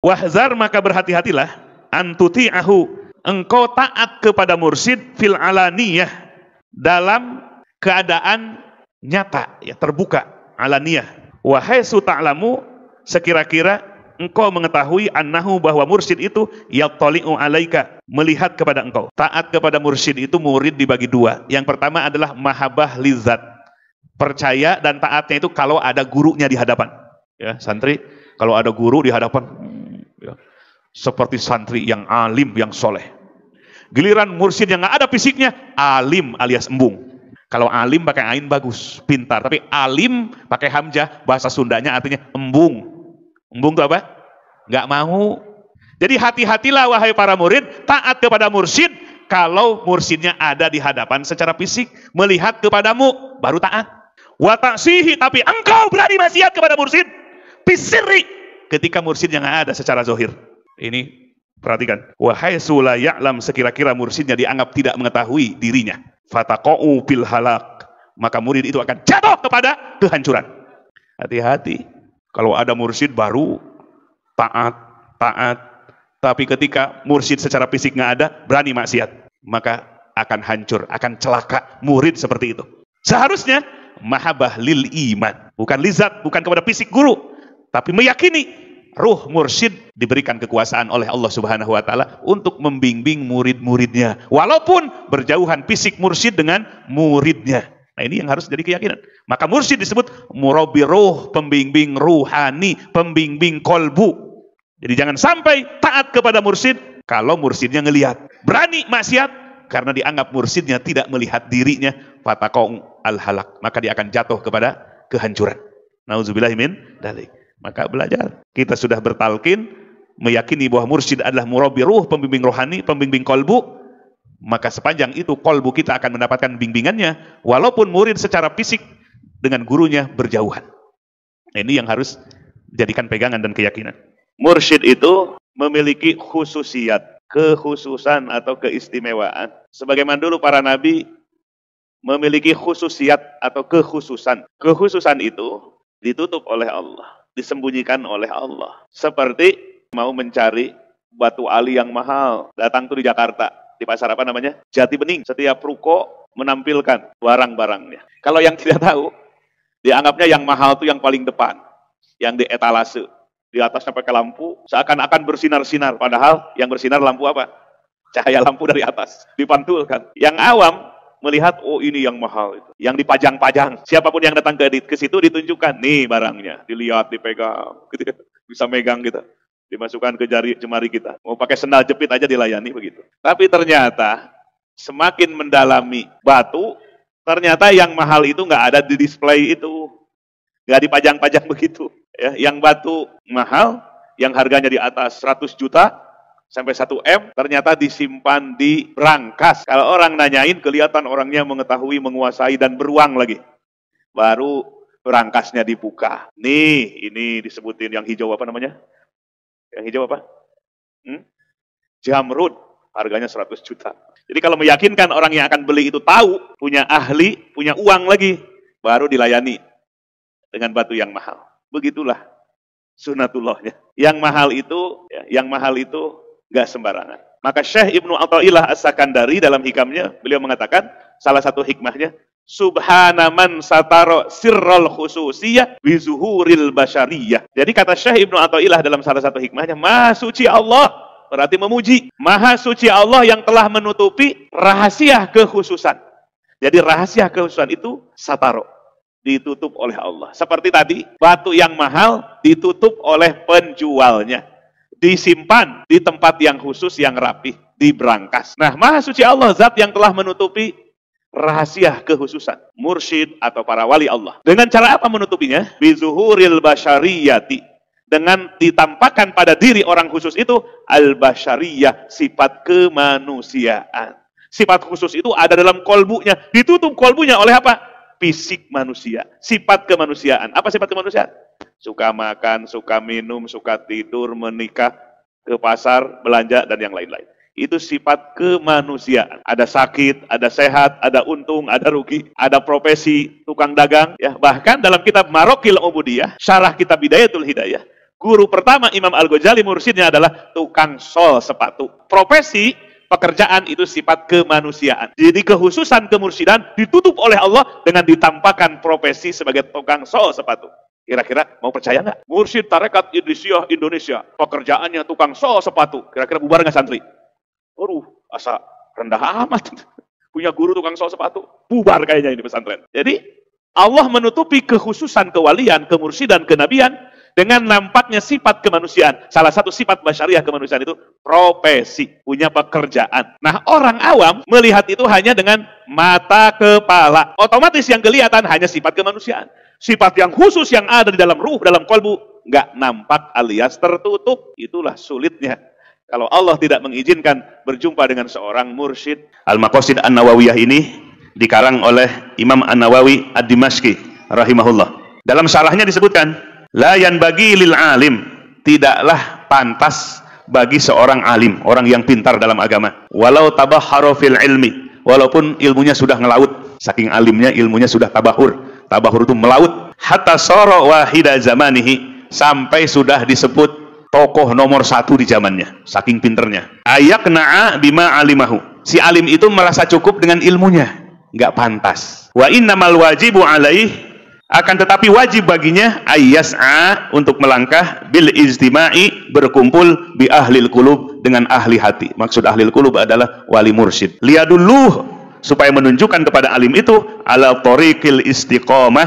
Wahzar, maka berhati-hatilah, antuti'ahu, engkau taat kepada mursyid fil alaniyah, dalam keadaan nyata, ya, terbuka, alaniyah. Wahai su ta'lamu, sekira-kira engkau mengetahui annahu, bahwa mursyid itu yattali'u alaika, melihat kepada engkau. Taat kepada mursyid itu murid dibagi dua. Yang pertama adalah mahabbah lizat, percaya dan taatnya itu kalau ada gurunya di hadapan. Ya, santri kalau ada guru di hadapan, ya, seperti santri yang alim, yang soleh. Giliran mursyid yang nggak ada fisiknya, alim alias embung. Kalau alim pakai ain bagus, pintar. Tapi alim pakai hamzah, bahasa Sundanya artinya embung. Embung itu apa? Nggak mau. Jadi hati-hatilah wahai para murid, taat kepada mursyid kalau mursyidnya ada di hadapan secara fisik, melihat kepadamu, baru taat. Wa ta'sihi, tapi engkau berani maksiat kepada mursyid bisirri, ketika mursyidnya nggak ada secara zahir. Ini perhatikan. Wahai sula ya'lam, sekira-kira mursyidnya dianggap tidak mengetahui dirinya, fataqa'u bil halak, maka murid itu akan jatuh kepada kehancuran. Hati-hati. Kalau ada mursyid baru taat, tapi ketika mursyid secara fisik nggak ada, berani maksiat, maka akan hancur, akan celaka murid seperti itu. Seharusnya mahabbah lil iman, bukan lizat, bukan kepada fisik guru, tapi meyakini ruh mursyid diberikan kekuasaan oleh Allah Subhanahu wa taala untuk membimbing murid-muridnya, walaupun berjauhan fisik mursyid dengan muridnya. Nah, ini yang harus jadi keyakinan. Maka mursyid disebut murabbi ruh, pembimbing ruhani, pembimbing kolbu. Jadi jangan sampai taat kepada mursyid kalau mursyidnya ngelihat. Berani maksiat karena dianggap mursyidnya tidak melihat dirinya, fataqau al-halak, maka dia akan jatuh kepada kehancuran. Nauzubillahi min dzalik. Maka belajar. Kita sudah bertalqin, meyakini bahwa mursyid adalah murabbi ruh, pembimbing rohani, pembimbing kolbu. Maka sepanjang itu kolbu kita akan mendapatkan bimbingannya, walaupun murid secara fisik dengan gurunya berjauhan. Ini yang harus jadikan pegangan dan keyakinan. Mursyid itu memiliki khususiat, kekhususan atau keistimewaan. Sebagaimana dulu para nabi memiliki khususiat atau kekhususan. Kekhususan itu ditutup oleh Allah, disembunyikan oleh Allah. Seperti mau mencari batu ali yang mahal, datang tuh di Jakarta, di pasar apa namanya? Jati Bening. Setiap ruko menampilkan barang-barangnya. Kalau yang tidak tahu, dianggapnya yang mahal tuh yang paling depan, yang di etalase. Di atasnya pakai lampu, seakan-akan bersinar-sinar. Padahal yang bersinar lampu apa? Cahaya lampu dari atas, dipantulkan. Yang awam melihat, oh ini yang mahal itu, yang dipajang-pajang. Siapapun yang datang ke situ ditunjukkan, nih barangnya, dilihat, dipegang, gitu. Bisa megang gitu, dimasukkan ke jemari kita. Mau pakai sendal jepit aja dilayani begitu. Tapi ternyata semakin mendalami batu, ternyata yang mahal itu nggak ada di display itu, nggak dipajang-pajang begitu. Ya, yang batu mahal, yang harganya di atas 100 juta sampai 1 M, ternyata disimpan di brankas. Kalau orang nanyain, kelihatan orangnya mengetahui, menguasai, dan beruang lagi. Baru brankasnya dibuka. Nih, ini disebutin yang hijau apa namanya? Yang hijau apa? Jamrud, harganya 100 juta. Jadi kalau meyakinkan orang yang akan beli itu tahu, punya ahli, punya uang lagi, baru dilayani dengan batu yang mahal. Begitulah sunatullahnya. Yang mahal itu nggak sembarangan. Maka Syekh Ibnu Athaillah As-Sakandari dalam hikamnya, beliau mengatakan, salah satu hikmahnya, subhanaman sataro sirrul khususiyah bizuhuril basyariyah. Jadi kata Syekh Ibnu Athaillah dalam salah satu hikmahnya, maha suci Allah, berarti memuji. Maha suci Allah yang telah menutupi rahasia kekhususan. Jadi rahasia kekhususan itu sataro, ditutup oleh Allah. Seperti tadi, batu yang mahal ditutup oleh penjualnya, disimpan di tempat yang khusus, yang rapih, di brankas. Nah, maha suci Allah, zat yang telah menutupi rahasia kekhususan mursyid atau para wali Allah. Dengan cara apa menutupinya? Bizuhuril basyariyati, dengan ditampakkan pada diri orang khusus itu al-basyariyah, sifat kemanusiaan. Sifat khusus itu ada dalam kolbunya, ditutup kolbunya oleh apa? Fisik manusia, sifat kemanusiaan. Apa sifat kemanusiaan? Suka makan, suka minum, suka tidur, menikah, ke pasar, belanja, dan yang lain-lain. Itu sifat kemanusiaan. Ada sakit, ada sehat, ada untung, ada rugi, ada profesi, tukang dagang. Ya, bahkan dalam kitab Marokil Ubudiyah, syarah kitab Bidayatul Hidayah, Guru pertama Imam Al-Ghazali mursyidnya adalah tukang sol sepatu. Profesi, pekerjaan itu sifat kemanusiaan. Jadi kekhususan kemursidan ditutup oleh Allah dengan ditampakkan profesi sebagai tukang sol sepatu. Kira-kira mau percaya nggak? Mursyid Tarekat Idrisiyah Indonesia, pekerjaannya tukang sol sepatu. Kira-kira bubar nggak santri? Waduh, asa rendah amat. Punya guru tukang sol sepatu, bubar kayaknya ini pesantren. Jadi Allah menutupi kekhususan kewalian, kemursidan, kenabian dengan nampaknya sifat kemanusiaan. Salah satu sifat basyariah kemanusiaan itu profesi, punya pekerjaan. Nah, orang awam melihat itu hanya dengan mata kepala. Otomatis yang kelihatan hanya sifat kemanusiaan. Sifat yang khusus yang ada di dalam ruh, dalam kolbu, nggak nampak alias tertutup. Itulah sulitnya kalau Allah tidak mengizinkan berjumpa dengan seorang mursyid. Al-Maqasid An-Nawawiyah ini dikarang oleh Imam An-Nawawi Ad-Dimashqi rahimahullah. Dalam syarahnya disebutkan, la yanbaghi lil alim, tidaklah pantas bagi seorang alim, orang yang pintar dalam agama, walau tabahhara fil ilmi, walaupun ilmunya sudah ngelaut, saking alimnya ilmunya sudah tabahur. Tabahur itu melaut, hatta sara wahida zamanihi, sampai sudah disebut tokoh nomor 1 di zamannya, saking pinternya. Ayakna'a bima alimahu, si alim itu merasa cukup dengan ilmunya, nggak pantas. Wa innamal wajibu alaih, akan tetapi wajib baginya ayyas'a, untuk melangkah bil ijtima'i, berkumpul bi ahlil qulub, dengan ahli hati. Maksud ahlil qulub adalah wali mursyid. Liyadulluh, supaya menunjukkan kepada alim itu ala thoriqil istiqomah,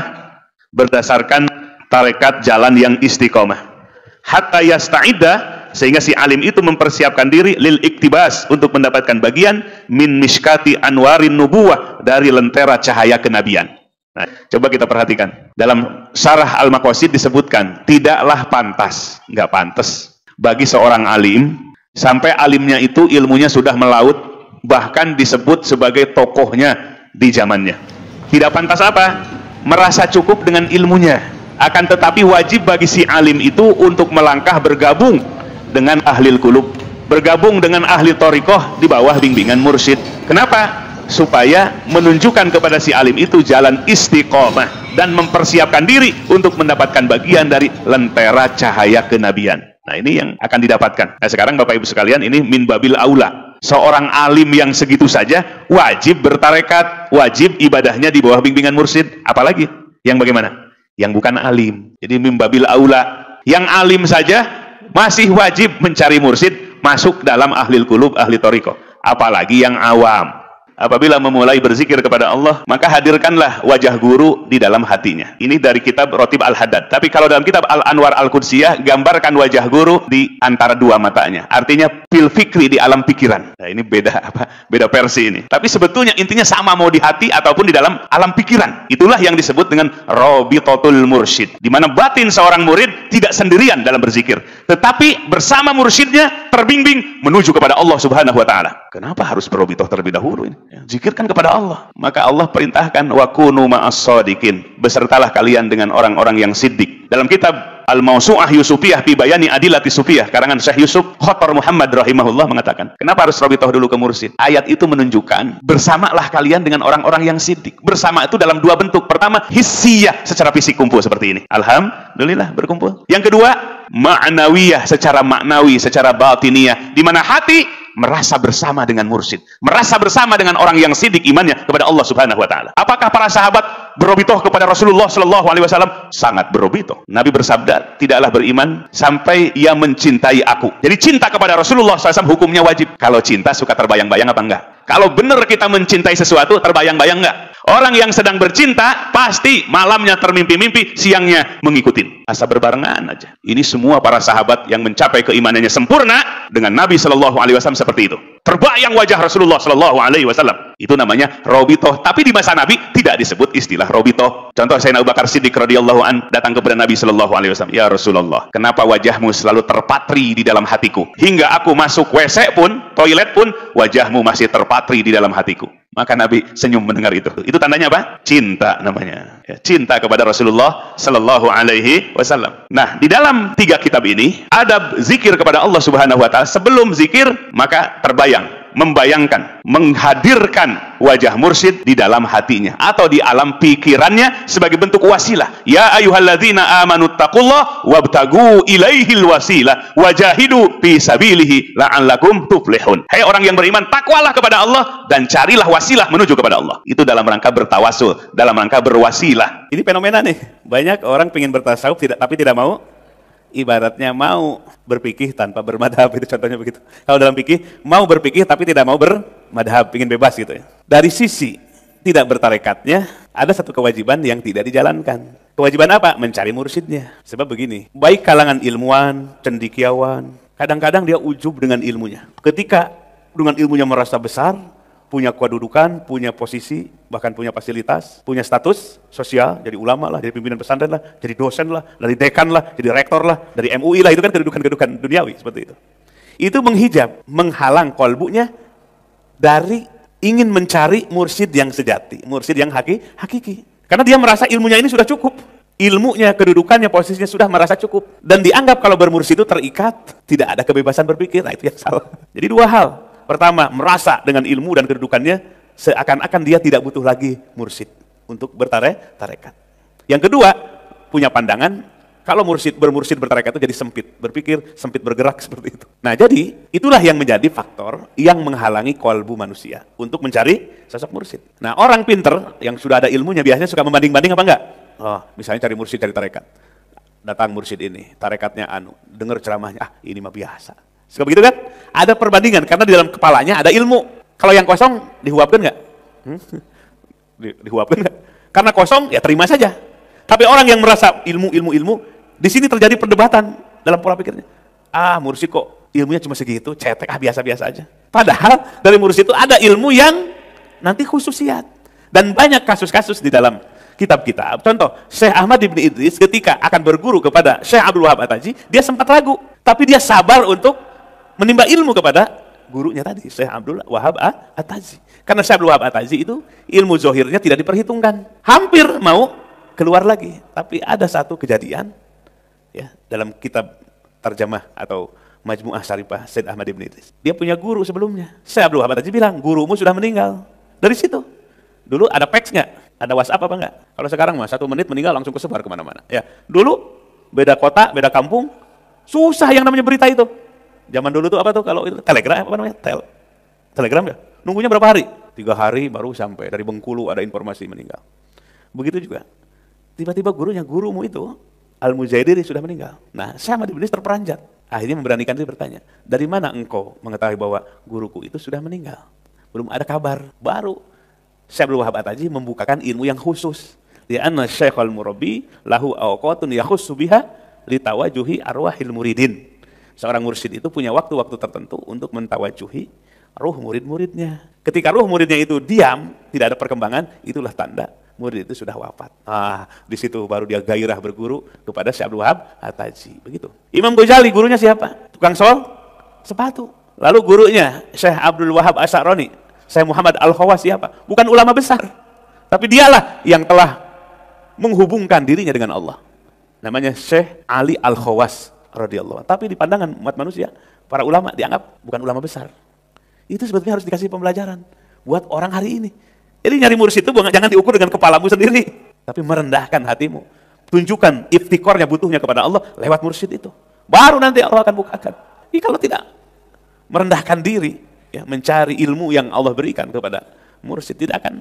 berdasarkan tarekat jalan yang istiqomah. Hatta yasta'idda, sehingga si alim itu mempersiapkan diri lil iktibas, untuk mendapatkan bagian min miskati anwarin nubuwah, dari lentera cahaya kenabian. Nah, coba kita perhatikan. Dalam syarah Al-Maqasid disebutkan, tidaklah pantas, nggak pantas bagi seorang alim, sampai alimnya itu ilmunya sudah melaut, bahkan disebut sebagai tokohnya di zamannya. Tidak pantas apa? Merasa cukup dengan ilmunya. Akan tetapi wajib bagi si alim itu untuk melangkah bergabung dengan ahlil qulub, bergabung dengan ahli thariqah di bawah bimbingan mursyid. Kenapa? Supaya menunjukkan kepada si alim itu jalan istiqomah dan mempersiapkan diri untuk mendapatkan bagian dari lentera cahaya kenabian. Nah, ini yang akan didapatkan. Nah, sekarang Bapak Ibu sekalian, ini min babil aula. Seorang alim yang segitu saja wajib bertarekat, wajib ibadahnya di bawah bimbingan mursyid, apalagi yang bagaimana? Yang bukan alim. Jadi min babil aula. Yang alim saja masih wajib mencari mursyid, masuk dalam ahlil qulub, ahli thariqah. Apalagi yang awam. Apabila memulai berzikir kepada Allah, maka hadirkanlah wajah guru di dalam hatinya. Ini dari kitab Rotib Al-Haddad. Tapi kalau dalam kitab Al-Anwar Al-Qudsiyah, gambarkan wajah guru di antara dua matanya. Artinya fil fikri, di alam pikiran. Nah, ini beda beda versi ini. Tapi sebetulnya intinya sama, mau di hati ataupun di dalam alam pikiran. Itulah yang disebut dengan Robitotul Mursyid. Di mana batin seorang murid tidak sendirian dalam berzikir, tetapi bersama mursyidnya terbimbing menuju kepada Allah Subhanahu wa taala. Kenapa harus berobitoh terlebih dahulu ini? Ya, zikirkan kepada Allah. Maka Allah perintahkan wa kunu ma'as shadiqin, besertalah kalian dengan orang-orang yang siddiq. Dalam kitab Al-Mawsu'ah Yusufiyah fi Bayani Adillati Sufiyah, karangan Syekh Yusuf Khotor Muhammad rahimahullah mengatakan, kenapa harus robitoh dulu ke mursyid? Ayat itu menunjukkan bersamalah kalian dengan orang-orang yang siddiq. Bersama itu dalam dua bentuk. Pertama, hissiyah, secara fisik kumpul seperti ini, alhamdulillah berkumpul. Yang kedua, ma'nawiyah, secara maknawi, secara batiniyah, di mana hati merasa bersama dengan mursyid, merasa bersama dengan orang yang sidik imannya kepada Allah Subhanahu wa taala. Apakah para sahabat berobitoh kepada Rasulullah sallallahu alaihi wasallam? Sangat berobitoh. Nabi bersabda, tidaklah beriman sampai ia mencintai aku. Jadi cinta kepada Rasulullah SAW hukumnya wajib. Kalau cinta suka terbayang-bayang apa enggak? Kalau benar kita mencintai sesuatu, terbayang-bayang enggak? Orang yang sedang bercinta pasti malamnya termimpi-mimpi, siangnya mengikutin. Asa berbarengan aja. Ini semua para sahabat yang mencapai keimanannya sempurna dengan Nabi Shallallahu Alaihi Wasallam seperti itu. Terbayang wajah Rasulullah Shallallahu Alaihi Wasallam. Itu namanya robitoh. Tapi di masa Nabi tidak disebut istilah robitoh. Contoh Sayyidina Abu Bakar Siddiq radhiyallahu an datang kepada Nabi Shallallahu Alaihi Wasallam. Ya Rasulullah, kenapa wajahmu selalu terpatri di dalam hatiku? Hingga aku masuk WC pun, toilet pun, wajahmu masih terpatri di dalam hatiku. Maka Nabi senyum mendengar itu. Itu tandanya apa? Cinta namanya. Ya, cinta kepada Rasulullah Sallallahu Alaihi Wasallam. Nah, di dalam 3 kitab ini ada zikir kepada Allah Subhanahu Wa Taala. Sebelum zikir, maka terbayang membayangkan, menghadirkan wajah mursyid di dalam hatinya atau di alam pikirannya sebagai bentuk wasilah. Ya ayyuhalladzina amanu taqullah wabtagu ilaihil wasilah wajahidu fi sabilihi la'allakum tuflihun. Hai orang yang beriman, takwalah kepada Allah dan carilah wasilah menuju kepada Allah. Itu dalam rangka bertawasul, dalam rangka berwasilah. Ini fenomena nih, banyak orang pengen bertasawuf tapi tidak mau, ibaratnya mau berpikih tanpa bermadhab, itu contohnya begitu. Kalau dalam fikih, mau berpikih tapi tidak mau bermadhab, ingin bebas gitu ya. Dari sisi tidak bertarekatnya, ada satu kewajiban yang tidak dijalankan. Kewajiban apa? Mencari mursyidnya. Sebab begini, baik kalangan ilmuwan, cendekiawan, kadang-kadang dia ujub dengan ilmunya. Ketika dengan ilmunya merasa besar, punya kedudukan, punya posisi, bahkan punya fasilitas, punya status sosial, jadi ulama lah, jadi pimpinan pesantren lah, jadi dosen lah, dari dekan lah, jadi rektor lah, dari MUI lah, itu kan kedudukan-kedudukan duniawi seperti itu. Itu menghijab, menghalang kolbunya dari ingin mencari mursyid yang sejati, mursyid yang hakiki. Karena dia merasa ilmunya ini sudah cukup. Ilmunya, kedudukannya, posisinya sudah merasa cukup. Dan dianggap kalau bermursyid itu terikat, tidak ada kebebasan berpikir. Nah itu yang salah. Jadi dua hal. Pertama, merasa dengan ilmu dan kedudukannya seakan-akan dia tidak butuh lagi mursyid untuk bertarekat. Yang kedua, punya pandangan kalau bermursyid bertarekat itu jadi sempit, berpikir sempit, bergerak seperti itu. Nah, jadi itulah yang menjadi faktor yang menghalangi kolbu manusia untuk mencari sosok mursyid. Nah, orang pinter yang sudah ada ilmunya biasanya suka membanding-banding apa enggak? Oh, misalnya cari mursyid, cari tarekat. Datang mursyid ini, tarekatnya dengar ceramahnya, ini mah biasa. Suka begitu kan? Ada perbandingan karena di dalam kepalanya ada ilmu. Kalau yang kosong dihuapkan nggak? Dihuapkan nggak? Karena kosong ya terima saja. Tapi orang yang merasa ilmu, di sini terjadi perdebatan dalam pola pikirnya. Mursyid kok ilmunya cuma segitu, cetek, biasa-biasa aja. Padahal dari mursyid itu ada ilmu yang nanti khususiat. Dan banyak kasus-kasus di dalam kitab-kitab. Contoh, Syekh Ahmad ibn Idris ketika akan berguru kepada Syekh Abdul Wahab At-Taji, dia sempat ragu. Tapi dia sabar untuk menimba ilmu kepada gurunya tadi, Syekh Abdul Wahab At-Taji. Karena Syekh Abdul Wahab At-Taji itu ilmu zohirnya tidak diperhitungkan. Hampir mau keluar lagi. Tapi ada satu kejadian ya dalam kitab terjemah atau Majmu'ah Syarifah Syekh Ahmad ibn Idris. Dia punya guru sebelumnya. Syekh Abdul Wahab At-Taji bilang, gurumu sudah meninggal. Dari situ. Dulu ada fax nggak? Ada WhatsApp apa enggak? Kalau sekarang mah 1 menit meninggal langsung kesebar kemana-mana. Ya, dulu beda kota, beda kampung, susah yang namanya berita itu. Zaman dulu tuh apa tuh kalau itu telegram apa namanya? Telegram ya. Nunggunya berapa hari? 3 hari baru sampai dari Bengkulu ada informasi meninggal. Begitu juga. Tiba-tiba gurumu itu Al-Mujaidiri sudah meninggal. Nah, Syekh Ahmad ibn Idris terperanjat. Akhirnya memberanikan diri bertanya, dari mana engkau mengetahui bahwa guruku itu sudah meninggal? Belum ada kabar. Baru Syekh Abdul Wahab At-Taji membukakan ilmu yang khusus. Li'anna Syekhul Murabbi lahu awqatun yakhussu biha litawajuhi arwahil muridin. Seorang mursyid itu punya waktu-waktu tertentu untuk mentawajuhi ruh murid-muridnya. Ketika ruh muridnya itu diam, tidak ada perkembangan, itulah tanda murid itu sudah wafat. Di situ baru dia gairah berguru kepada Syekh Abdul Wahab At-Taji. Begitu. Imam Ghazali gurunya siapa? Tukang sepatu. Lalu gurunya Syekh Abdul Wahab Asy'arani, Syekh Muhammad Al-Khawas siapa? Bukan ulama besar. Tapi dialah yang telah menghubungkan dirinya dengan Allah. Namanya Syekh Ali Al-Khawas radhiyallahu anhu. Tapi di pandangan umat manusia, para ulama dianggap bukan ulama besar. Itu sebetulnya harus dikasih pembelajaran buat orang hari ini. Jadi nyari mursyid itu jangan diukur dengan kepalamu sendiri, tapi merendahkan hatimu. Tunjukkan iftikornya, butuhnya kepada Allah lewat mursyid itu. Baru nanti Allah akan bukakan. Jadi kalau tidak merendahkan diri, ya, mencari ilmu yang Allah berikan kepada mursyid, tidak akan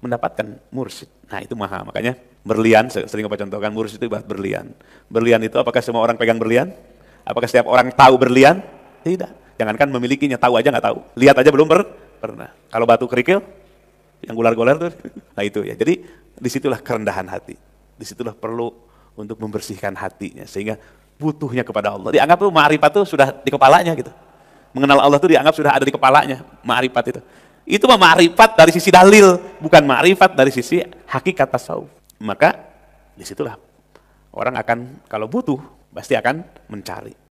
mendapatkan mursyid. Nah itu mahal, makanya berlian, sering apa contohkan mursyid itu ibarat berlian. Berlian itu apakah semua orang pegang berlian? Apakah setiap orang tahu berlian? Tidak. Jangankan memilikinya, tahu aja nggak tahu. Lihat aja belum pernah. Kalau batu kerikil, yang gular-gular tuh, nah itu ya. Jadi disitulah kerendahan hati. Disitulah perlu untuk membersihkan hatinya, sehingga butuhnya kepada Allah. Dianggap tuh ma'rifat tuh sudah di kepalanya gitu. Mengenal Allah tuh dianggap sudah ada di kepalanya, ma'rifat itu. Itu mah ma'rifat dari sisi dalil, bukan ma'rifat dari sisi hakikat tasawuf. Maka disitulah orang akan kalau butuh pasti akan mencari.